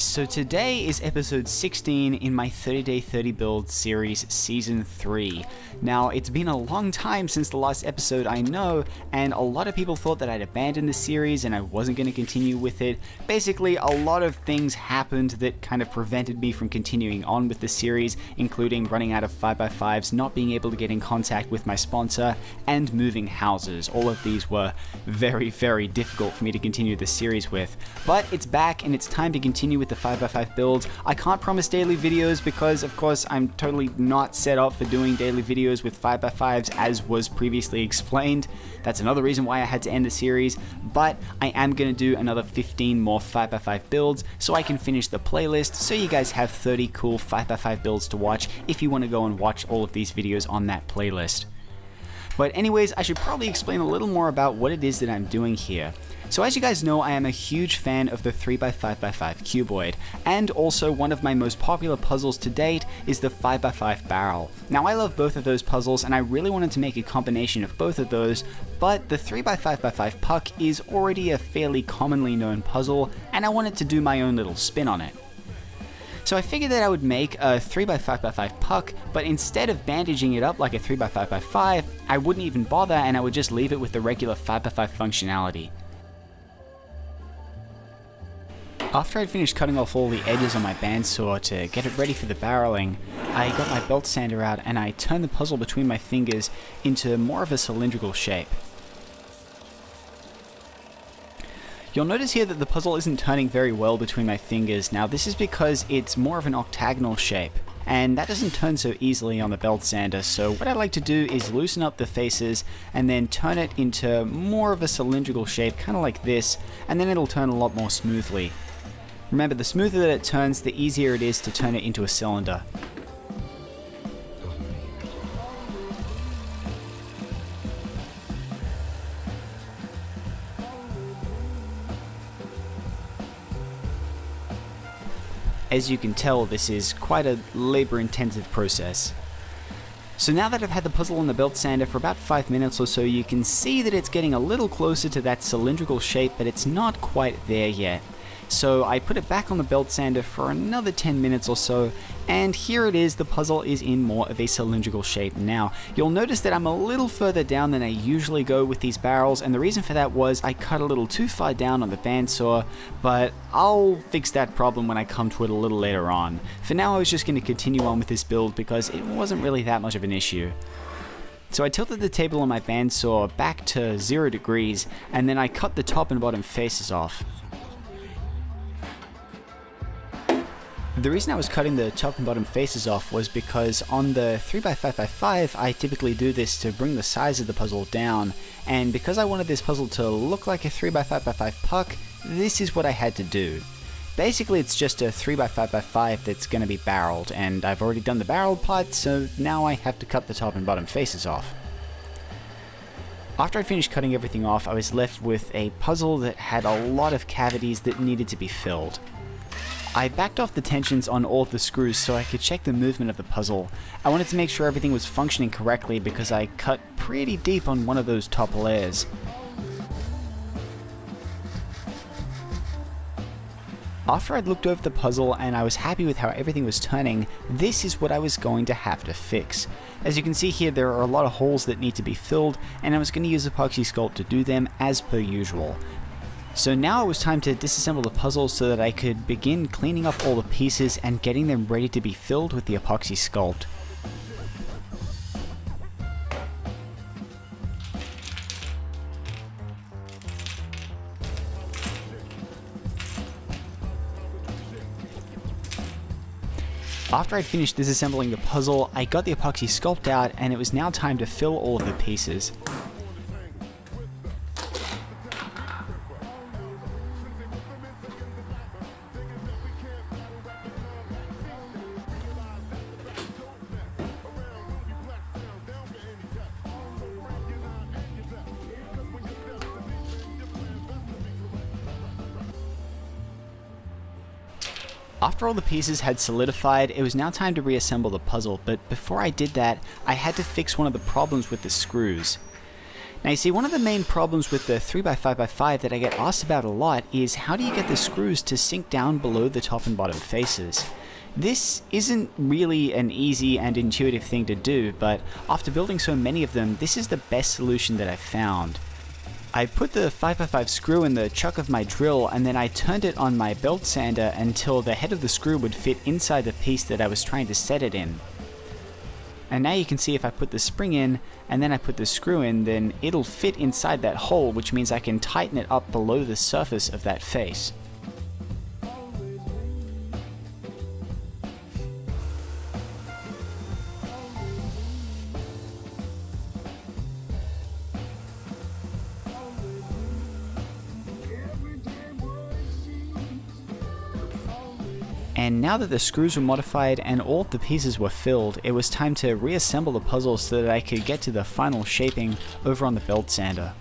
So today is episode 16 in my 30 Day 30 Build series season 3. Now it's been a long time since the last episode, I know, and a lot of people thought that I'd abandoned the series and I wasn't going to continue with it. Basically, a lot of things happened that kind of prevented me from continuing on with the series, including running out of 5x5s, not being able to get in contact with my sponsor, and moving houses. All of these were very, very difficult for me to continue the series with. But it's back and it's time to continue with the 5x5 builds. I can't promise daily videos because, of course, I'm totally not set up for doing daily videos with 5x5s as was previously explained. That's another reason why I had to end the series, but I am going to do another 15 more 5x5 builds so I can finish the playlist so you guys have 30 cool 5x5 builds to watch if you want to go and watch all of these videos on that playlist. But anyways, I should probably explain a little more about what it is that I'm doing here. So as you guys know, I am a huge fan of the 3x5x5 cuboid, and also one of my most popular puzzles to date is the 5x5 barrel. Now I love both of those puzzles and I really wanted to make a combination of both of those, but the 3x5x5 puck is already a fairly commonly known puzzle and I wanted to do my own little spin on it. So I figured that I would make a 3x5x5 puck, but instead of bandaging it up like a 3x5x5, I wouldn't even bother and I would just leave it with the regular 5x5 functionality. After I'd finished cutting off all the edges on my bandsaw to get it ready for the barreling, I got my belt sander out and I turned the puzzle between my fingers into more of a cylindrical shape. You'll notice here that the puzzle isn't turning very well between my fingers. Now this is because it's more of an octagonal shape, and that doesn't turn so easily on the belt sander, so what I like to do is loosen up the faces and then turn it into more of a cylindrical shape, kind of like this, and then it'll turn a lot more smoothly. Remember, the smoother that it turns, the easier it is to turn it into a cylinder. As you can tell, this is quite a labor-intensive process. So now that I've had the puzzle on the belt sander for about 5 minutes or so, you can see that it's getting a little closer to that cylindrical shape, but it's not quite there yet. So I put it back on the belt sander for another 10 minutes or so, and here it is, the puzzle is in more of a cylindrical shape now. You'll notice that I'm a little further down than I usually go with these barrels, and the reason for that was I cut a little too far down on the bandsaw, but I'll fix that problem when I come to it a little later on. For now I was just going to continue on with this build because it wasn't really that much of an issue. So I tilted the table on my bandsaw back to 0 degrees, and then I cut the top and bottom faces off. The reason I was cutting the top and bottom faces off was because on the 3x5x5 I typically do this to bring the size of the puzzle down, and because I wanted this puzzle to look like a 3x5x5 puck, this is what I had to do. Basically it's just a 3x5x5 that's going to be barreled, and I've already done the barreled part, so now I have to cut the top and bottom faces off. After I finished cutting everything off, I was left with a puzzle that had a lot of cavities that needed to be filled. I backed off the tensions on all of the screws so I could check the movement of the puzzle. I wanted to make sure everything was functioning correctly because I cut pretty deep on one of those top layers. After I'd looked over the puzzle and I was happy with how everything was turning, this is what I was going to have to fix. As you can see here, there are a lot of holes that need to be filled, and I was going to use Epoxy Sculpt to do them as per usual. So now it was time to disassemble the puzzle so that I could begin cleaning up all the pieces and getting them ready to be filled with the Epoxy Sculpt. After I'd finished disassembling the puzzle, I got the Epoxy Sculpt out and it was now time to fill all of the pieces. After all the pieces had solidified, it was now time to reassemble the puzzle, but before I did that, I had to fix one of the problems with the screws. Now you see, one of the main problems with the 3x5x5 that I get asked about a lot is how do you get the screws to sink down below the top and bottom faces? This isn't really an easy and intuitive thing to do, but after building so many of them, this is the best solution that I've found. I put the 5x5 screw in the chuck of my drill, and then I turned it on my belt sander until the head of the screw would fit inside the piece that I was trying to set it in. And now you can see if I put the spring in and then I put the screw in, then it'll fit inside that hole, which means I can tighten it up below the surface of that face. And now that the screws were modified and all of the pieces were filled, it was time to reassemble the puzzle so that I could get to the final shaping over on the belt sander.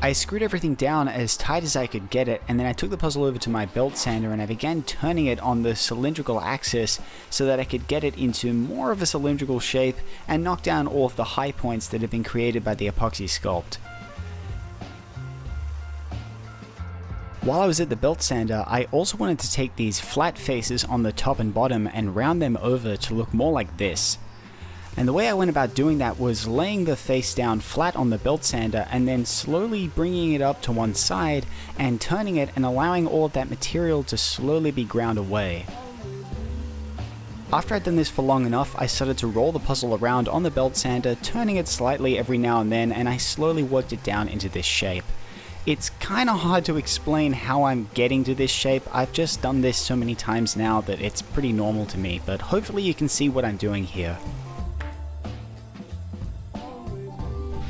I screwed everything down as tight as I could get it, and then I took the puzzle over to my belt sander and I began turning it on the cylindrical axis so that I could get it into more of a cylindrical shape and knock down all of the high points that had been created by the epoxy sculpt. While I was at the belt sander, I also wanted to take these flat faces on the top and bottom and round them over to look more like this. And the way I went about doing that was laying the face down flat on the belt sander and then slowly bringing it up to one side and turning it and allowing all of that material to slowly be ground away. After I'd done this for long enough, I started to roll the puzzle around on the belt sander, turning it slightly every now and then, and I slowly worked it down into this shape. It's kinda hard to explain how I'm getting to this shape. I've just done this so many times now that it's pretty normal to me, but hopefully you can see what I'm doing here.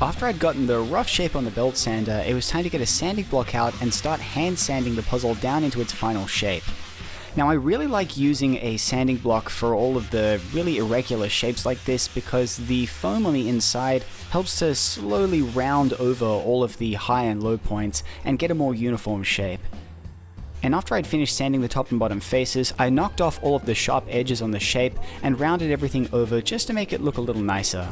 After I'd gotten the rough shape on the belt sander, it was time to get a sanding block out and start hand sanding the puzzle down into its final shape. Now I really like using a sanding block for all of the really irregular shapes like this because the foam on the inside helps to slowly round over all of the high and low points and get a more uniform shape. And after I'd finished sanding the top and bottom faces, I knocked off all of the sharp edges on the shape and rounded everything over just to make it look a little nicer.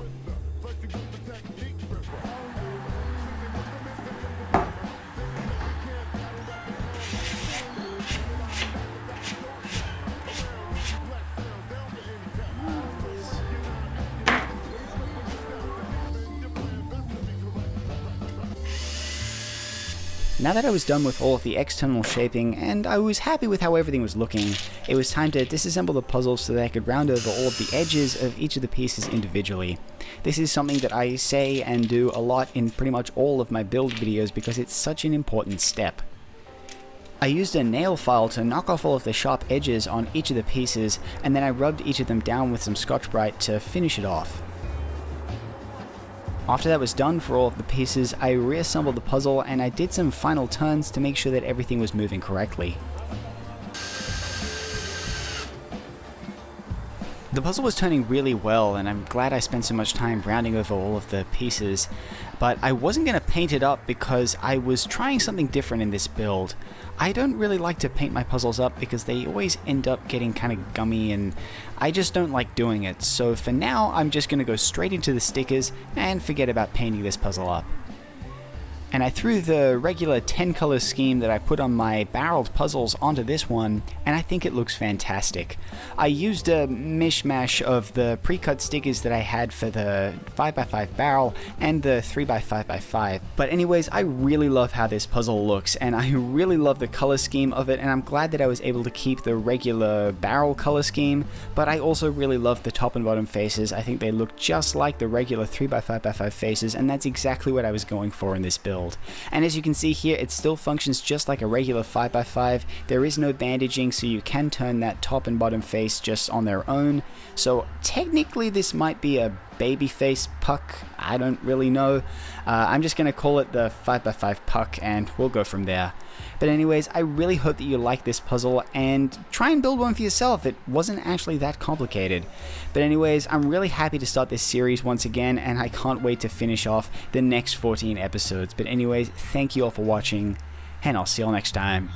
Now that I was done with all of the external shaping and I was happy with how everything was looking, it was time to disassemble the puzzle so that I could round over all of the edges of each of the pieces individually. This is something that I say and do a lot in pretty much all of my build videos because it's such an important step. I used a nail file to knock off all of the sharp edges on each of the pieces, and then I rubbed each of them down with some Scotch-Brite to finish it off. After that was done for all of the pieces, I reassembled the puzzle and I did some final turns to make sure that everything was moving correctly. The puzzle was turning really well, and I'm glad I spent so much time rounding over all of the pieces, but I wasn't going to paint it up because I was trying something different in this build. I don't really like to paint my puzzles up because they always end up getting kind of gummy and I just don't like doing it, so for now I'm just going to go straight into the stickers and forget about painting this puzzle up. And I threw the regular 10 color scheme that I put on my barreled puzzles onto this one, and I think it looks fantastic. I used a mishmash of the pre-cut stickers that I had for the 5x5 barrel and the 3x5x5. But anyways, I really love how this puzzle looks, and I really love the color scheme of it, and I'm glad that I was able to keep the regular barrel color scheme, but I also really love the top and bottom faces. I think they look just like the regular 3x5x5 faces, and that's exactly what I was going for in this build. And as you can see here, it still functions just like a regular 5x5. There is no bandaging, so you can turn that top and bottom face just on their own. So technically this might be a baby face puck, I don't really know. I'm just going to call it the 5x5 puck and we'll go from there. But anyways, I really hope that you like this puzzle and try and build one for yourself. It wasn't actually that complicated. But anyways, I'm really happy to start this series once again, and I can't wait to finish off the next 14 episodes. But anyways, thank you all for watching. and I'll see you all next time.